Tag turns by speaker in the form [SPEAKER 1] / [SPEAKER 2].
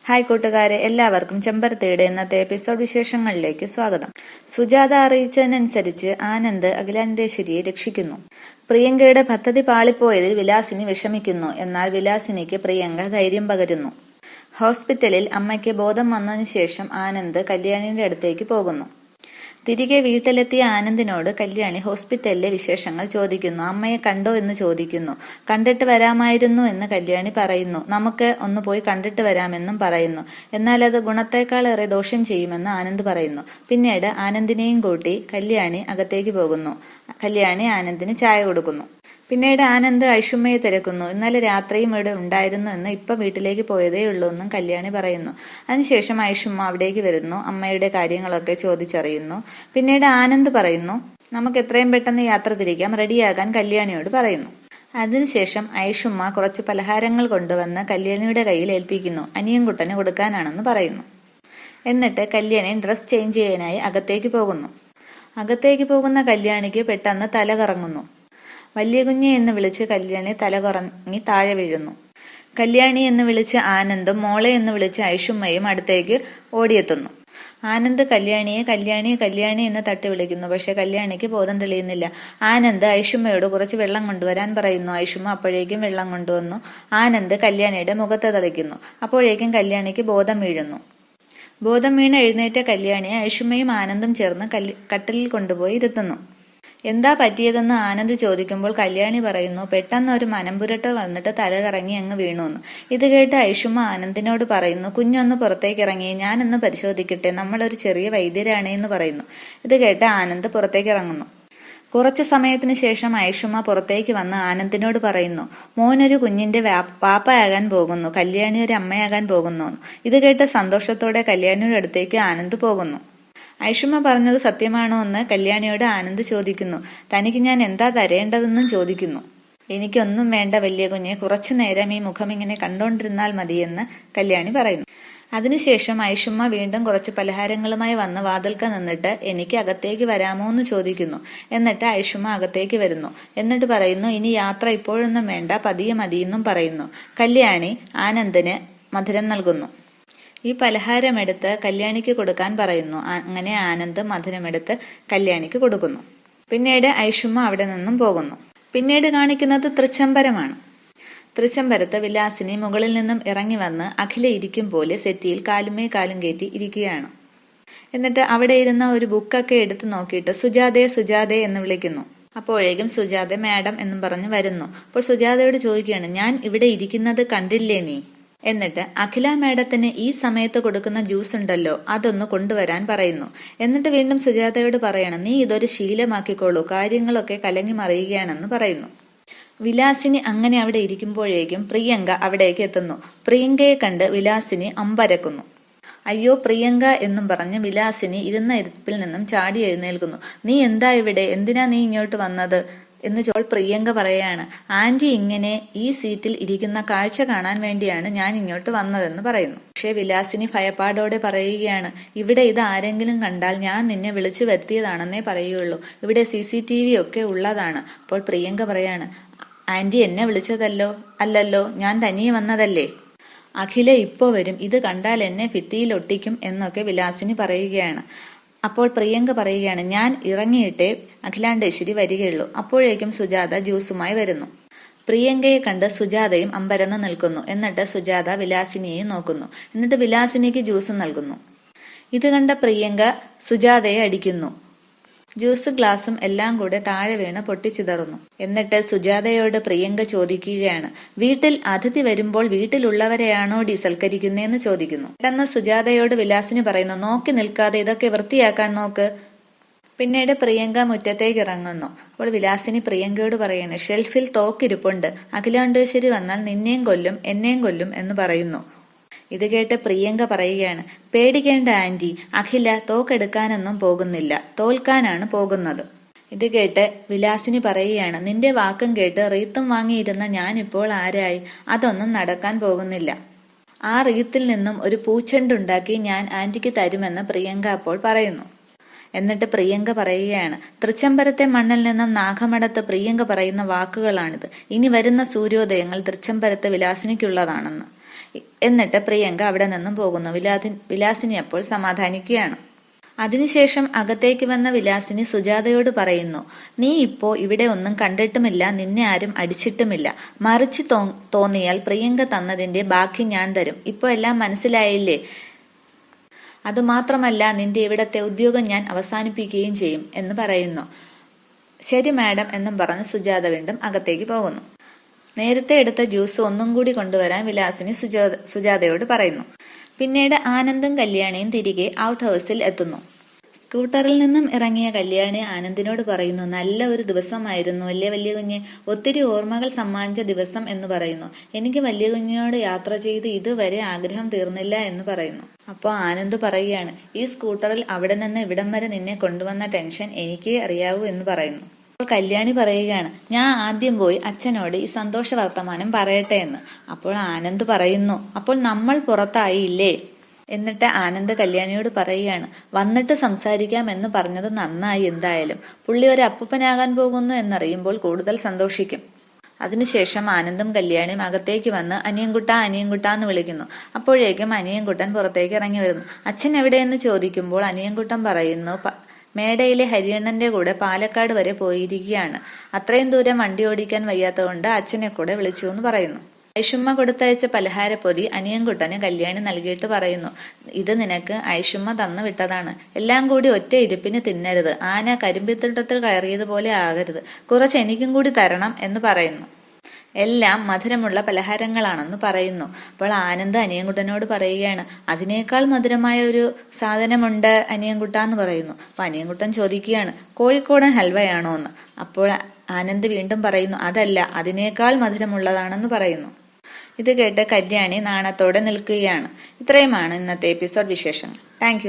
[SPEAKER 1] Hi കൂട്ടുകാരെ, എല്ലാവർക്കും ചെമ്പരത്തിയുടെ ഇന്നത്തെ എപ്പിസോഡ് വിശേഷങ്ങളിലേക്ക് സ്വാഗതം. സുജാത അറിയിച്ചതിനനുസരിച്ച് ആനന്ദ് അഖിലാണ്ടേശ്വരിയെ രക്ഷിക്കുന്നു. പ്രിയങ്കയുടെ പദ്ധതി പാളിപ്പോയതിൽ വിലാസിനി വിഷമിക്കുന്നു. എന്നാൽ വിലാസിനിക്ക് പ്രിയങ്ക ധൈര്യം പകരുന്നു. ഹോസ്പിറ്റലിൽ അമ്മയ്ക്ക് ബോധം വന്നതിന് ശേഷം ആനന്ദ് കല്യാണിയുടെ അടുത്തേക്ക് പോകുന്നു. തിരികെ വീട്ടിലെത്തിയ ആനന്ദിനോട് കല്യാണി ഹോസ്പിറ്റലിലെ വിശേഷങ്ങൾ ചോദിക്കുന്നു. അമ്മയെ കണ്ടോ എന്ന് ചോദിക്കുന്നു. കണ്ടിട്ട് വരാമായിരുന്നു എന്ന് കല്യാണി പറയുന്നു. നമുക്ക് ഒന്ന് പോയി കണ്ടിട്ട് വരാമെന്നും പറയുന്നു. എന്നാൽ അത് ഗുണത്തേക്കാളേറെ ദോഷം ചെയ്യുമെന്ന് ആനന്ദ് പറയുന്നു. പിന്നീട് ആനന്ദിനെയും കൂട്ടി കല്യാണി അകത്തേക്ക് പോകുന്നു. കല്യാണി ആനന്ദിന് ചായ കൊടുക്കുന്നു. പിന്നീട് ആനന്ദ് ഐഷുമ്മയെ തിരക്കുന്നു. ഇന്നലെ രാത്രിയും ഇവിടെ ഉണ്ടായിരുന്നു എന്ന് ഇപ്പൊ വീട്ടിലേക്ക് പോയതേ ഉള്ളൂ എന്നും കല്യാണി പറയുന്നു. അതിനുശേഷം ഐഷുമ്മ അവിടേക്ക് വരുന്നു. അമ്മയുടെ കാര്യങ്ങളൊക്കെ ചോദിച്ചറിയുന്നു. പിന്നീട് ആനന്ദ് പറയുന്നു, നമുക്ക് എത്രയും പെട്ടെന്ന് യാത്ര തിരിക്കാം, റെഡിയാകാൻ കല്യാണിയോട് പറയുന്നു. അതിനുശേഷം ഐഷുമ്മ കുറച്ച് പലഹാരങ്ങൾ കൊണ്ടുവന്ന് കല്യാണിയുടെ കയ്യിൽ ഏൽപ്പിക്കുന്നു. അനിയൻകുട്ടന് കൊടുക്കാനാണെന്ന് പറയുന്നു. എന്നിട്ട് കല്യാണി ഡ്രസ് ചേഞ്ച് ചെയ്യാനായി അകത്തേക്ക് പോകുന്നു. അകത്തേക്ക് പോകുന്ന കല്യാണിക്ക് പെട്ടെന്ന് തല കറങ്ങുന്നു. വലിയ കുഞ്ഞെ എന്ന് വിളിച്ച് കല്യാണി തലകറങ്ങി താഴെ വീഴുന്നു. കല്യാണി എന്ന് വിളിച്ച് ആനന്ദും മോളെ എന്ന് വിളിച്ച് ഐഷുമ്മയും അടുത്തേക്ക് ഓടിയെത്തുന്നു. ആനന്ദ് കല്യാണിയെ കല്യാണി കല്യാണി എന്ന് തട്ടി വിളിക്കുന്നു. പക്ഷെ കല്യാണിക്ക് ബോധം തെളിയുന്നില്ല. ആനന്ദ് ഐഷുമ്മയോട് കുറച്ച് വെള്ളം കൊണ്ടുവരാൻ പറയുന്നു. ഐഷുമ്മ അപ്പോഴേക്കും വെള്ളം കൊണ്ടുവന്നു. ആനന്ദ് കല്യാണിയുടെ മുഖത്ത് തളിക്കുന്നു. അപ്പോഴേക്കും കല്യാണിക്ക് ബോധം വീഴുന്നു. ബോധം വീണ് എഴുന്നേറ്റ കല്യാണിയെ ഐഷുമ്മയും ആനന്ദും ചേർന്ന് കട്ടിലിൽ കൊണ്ടുപോയി ഇരുത്തുന്നു. എന്താ പറ്റിയതെന്ന് ആനന്ദ് ചോദിക്കുമ്പോൾ കല്യാണി പറയുന്നു, പെട്ടെന്ന് ഒരു മനംപുരട്ടൽ വന്നിട്ട് തല കറങ്ങി അങ്ങ് വീണുവെന്ന്. ഇത് കേട്ട് ഐഷുമ്മ ആനന്ദിനോട് പറയുന്നു, കുഞ്ഞൊന്ന് പുറത്തേക്ക് ഇറങ്ങി, ഞാനൊന്ന് പരിശോധിക്കട്ടെ, നമ്മളൊരു ചെറിയ വൈദ്യരാണേ എന്ന് പറയുന്നു. ഇത് കേട്ട് ആനന്ദ് പുറത്തേക്ക് ഇറങ്ങുന്നു. കുറച്ചു സമയത്തിന് ശേഷം ഐഷുമ്മ പുറത്തേക്ക് വന്ന് ആനന്ദിനോട് പറയുന്നു, മോനൊരു കുഞ്ഞിന്റെ പാപ്പയാകാൻ പോകുന്നു, കല്യാണി ഒരു അമ്മയാകാൻ പോകുന്നു. ഇത് കേട്ട് സന്തോഷത്തോടെ കല്യാണിയുടെ അടുത്തേക്ക് ആനന്ദ് പോകുന്നു. ഐഷുമ്മ പറഞ്ഞത് സത്യമാണോ എന്ന് കല്യാണിയോട് ആനന്ദ് ചോദിക്കുന്നു. തനിക്ക് ഞാൻ എന്താ തരേണ്ടതെന്നും ചോദിക്കുന്നു. എനിക്കൊന്നും വേണ്ട വലിയ കുഞ്ഞെ, കുറച്ചു നേരം ഈ മുഖം ഇങ്ങനെ കണ്ടോണ്ടിരുന്നാൽ മതിയെന്ന് കല്യാണി പറയുന്നു. അതിനുശേഷം ഐഷുമ്മ വീണ്ടും കുറച്ച് പലഹാരങ്ങളുമായി വന്ന് വാതിൽക്ക നിന്നിട്ട് എനിക്ക് അകത്തേക്ക് വരാമോ എന്ന് ചോദിക്കുന്നു. എന്നിട്ട് ഐഷുമ്മ അകത്തേക്ക് വരുന്നു. എന്നിട്ട് പറയുന്നു, ഇനി യാത്ര ഇപ്പോഴൊന്നും വേണ്ട, പതിയെ മതിയെന്നും പറയുന്നു. കല്യാണി ആനന്ദിന് മധുരം നൽകുന്നു. ഈ പലഹാരമെടുത്ത് കല്യാണിക്ക് കൊടുക്കാൻ പറയുന്നു. അങ്ങനെ ആനന്ദ് മധുരമെടുത്ത് കല്യാണിക്ക് കൊടുക്കുന്നു. പിന്നീട് ഐഷുമ്മ അവിടെ നിന്നും പോകുന്നു. പിന്നീട് കാണിക്കുന്നത് തൃച്ചംബരമാണ്. തൃച്ചംബരത്ത് വിലാസിനി മുകളിൽ നിന്നും ഇറങ്ങി വന്ന് അഖില ഇരിക്കും പോലെ സെറ്റിയിൽ കാലുമേ കാലും കയറ്റി ഇരിക്കുകയാണ്. എന്നിട്ട് അവിടെ ഇരുന്ന ഒരു ബുക്കൊക്കെ എടുത്ത് നോക്കിയിട്ട് സുജാതേ സുജാതേ എന്ന് വിളിക്കുന്നു. അപ്പോഴേക്കും സുജാത മാഡം എന്നും പറഞ്ഞ് വരുന്നു. അപ്പോൾ സുജാതയോട് ചോദിക്കുകയാണ്, ഞാൻ ഇവിടെ ഇരിക്കുന്നത് കണ്ടില്ലേ നീ? എന്നിട്ട് അഖില മാഡത്തിന് ഈ സമയത്ത് കൊടുക്കുന്ന ജ്യൂസ് ഉണ്ടല്ലോ, അതൊന്ന് കൊണ്ടുവരാൻ പറയുന്നു. എന്നിട്ട് വീണ്ടും സുജാതയോട് പറയണം, നീ ഇതൊരു ശീലമാക്കിക്കോളൂ, കാര്യങ്ങളൊക്കെ കലങ്ങി മറിയുകയാണെന്ന് പറയുന്നു. വിലാസിനി അങ്ങനെ അവിടെ ഇരിക്കുമ്പോഴേക്കും പ്രിയങ്ക അവിടേക്ക് എത്തുന്നു. പ്രിയങ്കയെ കണ്ട് വിലാസിനി അമ്പരക്കുന്നു. അയ്യോ പ്രിയങ്ക എന്നും പറഞ്ഞ് വിലാസിനി ഇരുന്ന ഇരിപ്പിൽ നിന്നും ചാടി എഴുന്നേൽക്കുന്നു. നീ എന്താ ഇവിടെ, എന്തിനാ നീ ഇങ്ങോട്ട് വന്നത് എന്ന് പ്രിയങ്ക പറയാണ്. ആന്റി ഇങ്ങനെ ഈ സീറ്റിൽ ഇരിക്കുന്ന കാഴ്ച കാണാൻ വേണ്ടിയാണ് ഞാൻ ഇങ്ങോട്ട് വന്നതെന്ന് പറയുന്നു. പക്ഷേ വിലാസിനി ഭയപ്പാടോടെ പറയുകയാണ്, ഇവിടെ ഇത് ആരെങ്കിലും കണ്ടാൽ ഞാൻ നിന്നെ വിളിച്ചു വരുത്തിയതാണെന്നേ പറയുള്ളൂ, ഇവിടെ CCTV ഒക്കെ ഉള്ളതാണ്. അപ്പോൾ പ്രിയങ്ക പറയാണ്, ആന്റി എന്നെ വിളിച്ചതല്ലോ അല്ലല്ലോ, ഞാൻ തനിയെ വന്നതല്ലേ, അഖില ഇപ്പോ വരും, ഇത് കണ്ടാൽ എന്നെ ഭിത്തിയിൽ ഒട്ടിക്കും എന്നൊക്കെ വിലാസിനി പറയുകയാണ്. അപ്പോൾ പ്രിയങ്ക പറയുകയാണ്, ഞാൻ ഇറങ്ങിയിട്ടേ അഖിലാണ്ടേശ്വരി വരികയുള്ളൂ. അപ്പോഴേക്കും സുജാത ജ്യൂസുമായി വരുന്നു. പ്രിയങ്കയെ കണ്ട് സുജാതയും അമ്പരന്ന് നിൽക്കുന്നു. എന്നിട്ട് സുജാത വിലാസിനിയെ നോക്കുന്നു. എന്നിട്ട് വിലാസിനിക്ക് ജ്യൂസ് നൽകുന്നു. ഇത് കണ്ട പ്രിയങ്ക സുജാതയെ അടിക്കുന്നു. ജ്യൂസ് ഗ്ലാസും എല്ലാം കൂടെ താഴെ വീണ് പൊട്ടിച്ചിതറുന്നു. എന്നിട്ട് സുജാതയോട് പ്രിയങ്ക ചോദിക്കുകയാണ്, വീട്ടിൽ അതിഥി വരുമ്പോൾ വീട്ടിലുള്ളവരെയാണോ സൽക്കരിക്കുന്നതെന്ന് ചോദിക്കുന്നു. പെട്ടെന്ന് സുജാതയോട് വിലാസിനി പറയുന്നു, നോക്കി നിൽക്കാതെ ഇതൊക്കെ വൃത്തിയാക്കാൻ നോക്ക്. പിന്നീട് പ്രിയങ്ക മുറ്റത്തേക്ക് ഇറങ്ങുന്നു. അപ്പോൾ വിലാസിനി പ്രിയങ്കയോട് പറയുന്നു, ഷെൽഫിൽ തോക്കിരിപ്പുണ്ട്, അഖിലാണ്ടേശ്വരി വന്നാൽ നിന്നെയും കൊല്ലും എന്നെയും കൊല്ലും എന്ന് പറയുന്നു. ഇത് കേട്ട് പ്രിയങ്ക പറയുകയാണ്, പേടിക്കേണ്ട ആന്റി, അഖില തോക്കെടുക്കാനൊന്നും പോകുന്നില്ല, തോൽക്കാനാണ് പോകുന്നത്. ഇത് കേട്ട് വിലാസിനി പറയുകയാണ്, നിന്റെ വാക്കും കേട്ട് റീത്തും വാങ്ങിയിരുന്ന ഞാനിപ്പോൾ ആരായി, അതൊന്നും നടക്കാൻ പോകുന്നില്ല. ആ റീത്തിൽ നിന്നും ഒരു പൂച്ചെണ്ടുണ്ടാക്കി ഞാൻ ആന്റിക്ക് തരുമെന്ന് പ്രിയങ്ക അപ്പോൾ പറയുന്നു. എന്നിട്ട് പ്രിയങ്ക പറയുകയാണ്, തൃച്ചംബരത്തെ മണ്ണിൽ നിന്നും നാഗമടത്ത് പ്രിയങ്ക പറയുന്ന വാക്കുകളാണിത്. ഇനി വരുന്ന സൂര്യോദയങ്ങൾ തൃച്ചംബരത്തെ വിലാസിനിക്കുള്ളതാണെന്ന്. എന്നിട്ട് പ്രിയങ്ക അവിടെ നിന്നും പോകുന്നു. വിലാസിനി അപ്പോൾ സമാധാനിക്കുകയാണ്. അതിനുശേഷം അകത്തേക്ക് വന്ന വിലാസിനി സുജാതയോട് പറയുന്നു, നീ ഇപ്പോ ഇവിടെ ഒന്നും കണ്ടിട്ടുമില്ല, നിന്നെ ആരും അടിച്ചിട്ടുമില്ല. മറിച്ച് തോന്നിയാൽ പ്രിയങ്ക തന്നതിന്റെ ബാക്കി ഞാൻ തരും. ഇപ്പോ എല്ലാം മനസ്സിലായില്ലേ? അതുമാത്രമല്ല, നിന്റെ ഇവിടത്തെ ഉദ്യോഗം ഞാൻ അവസാനിപ്പിക്കുകയും ചെയ്യും എന്ന് പറയുന്നു. ശരി മാഡം എന്നും പറഞ്ഞ് സുജാത വീണ്ടും അകത്തേക്ക് പോകുന്നു. നേരത്തെ എടുത്ത ജ്യൂസ് ഒന്നും കൂടി കൊണ്ടുവരാൻ വിലാസിനി സുജാതയോട് പറയുന്നു. പിന്നീട് ആനന്ദും കല്യാണിയും തിരികെ ഔട്ട് ഹൗസിൽ എത്തുന്നു. സ്കൂട്ടറിൽ നിന്നും ഇറങ്ങിയ കല്യാണി ആനന്ദിനോട് പറയുന്നു, നല്ല ഒരു ദിവസമായിരുന്നു അല്ലേ വലിയ കുഞ്ഞ്, ഒത്തിരി ഓർമ്മകൾ സമ്മാനിച്ച ദിവസം എന്ന് പറയുന്നു. എനിക്ക് വലിയ കുഞ്ഞിനോട് യാത്ര ചെയ്ത് ഇതുവരെ ആഗ്രഹം തീർന്നില്ല എന്ന് പറയുന്നു. അപ്പോൾ ആനന്ദ് പറയുകയാണ്, ഈ സ്കൂട്ടറിൽ അവിടെ നിന്ന് ഇവിടം വരെ നിന്നെ കൊണ്ടുവന്ന ടെൻഷൻ എനിക്കേ അറിയാവൂ എന്ന് പറയുന്നു. അപ്പോൾ കല്യാണി പറയുകയാണ്, ഞാൻ ആദ്യം പോയി അച്ഛനോട് ഈ സന്തോഷ വർത്തമാനം പറയട്ടെ എന്ന്. അപ്പോൾ ആനന്ദ് പറയുന്നു, അപ്പോൾ നമ്മൾ പുറത്തായില്ലേ? എന്നിട്ട് ആനന്ദ് കല്യാണിയോട് പറയുകയാണ്, വന്നിട്ട് സംസാരിക്കാം എന്ന് പറഞ്ഞത് നന്നായി. എന്തായാലും പുള്ളി ഒരു അപ്പൂപ്പനാകാൻ പോകുന്നു എന്നറിയുമ്പോൾ കൂടുതൽ സന്തോഷിക്കും. അതിനുശേഷം ആനന്ദും കല്യാണിയും അകത്തേക്ക് വന്ന് അനിയൻകുട്ട അനിയൻകുട്ട എന്ന് വിളിക്കുന്നു. അപ്പോഴേക്കും അനിയൻകുട്ടൻ പുറത്തേക്ക് ഇറങ്ങി വരുന്നു. അച്ഛൻ എവിടെയെന്ന് ചോദിക്കുമ്പോൾ അനിയൻകുട്ടൻ പറയുന്നു, മേടയിലെ ഹരിയണ്ണന്റെ കൂടെ പാലക്കാട് വരെ പോയിരിക്കുകയാണ്. അത്രയും ദൂരം വണ്ടി ഓടിക്കാൻ വയ്യാത്തതുകൊണ്ട് അച്ഛനെ കൂടെ വിളിച്ചു എന്ന് പറയുന്നു. ഐഷുമ്മ കൊടുത്തയച്ച പലഹാരപ്പൊതി അനിയൻകുട്ടന് കല്യാണി നൽകിയിട്ട് പറയുന്നു, ഇത് നിനക്ക് ഐഷുമ്മ തന്നു വിട്ടതാണ്. എല്ലാം കൂടി ഒറ്റ ഇരിപ്പിന് തിന്നരുത്. ആന കരിമ്പിത്തോട്ടത്തിൽ കയറിയതുപോലെ ആകരുത്. കുറച്ച് എനിക്കും കൂടി തരണം എന്ന് പറയുന്നു. എല്ലാം മധുരമുള്ള പലഹാരങ്ങളാണെന്ന് പറയുന്നു. അപ്പോൾ ആനന്ദ് അനിയൻകുട്ടനോട് പറയുകയാണ്, അതിനേക്കാൾ മധുരമായ ഒരു സാധനമുണ്ട് അനിയൻകുട്ട എന്ന് പറയുന്നു. അപ്പൊ അനിയൻകുട്ടൻ ചോദിക്കുകയാണ്, കോഴിക്കോടൻ ഹൽവയാണോ എന്ന്. അപ്പോൾ ആനന്ദ് വീണ്ടും പറയുന്നു, അതല്ല, അതിനേക്കാൾ മധുരമുള്ളതാണെന്ന് പറയുന്നു. ഇത് കേട്ട് കല്യാണി നാണത്തോടെ നിൽക്കുകയാണ്. ഇത്രയുമാണ് ഇന്നത്തെ എപ്പിസോഡ് വിശേഷങ്ങൾ. താങ്ക്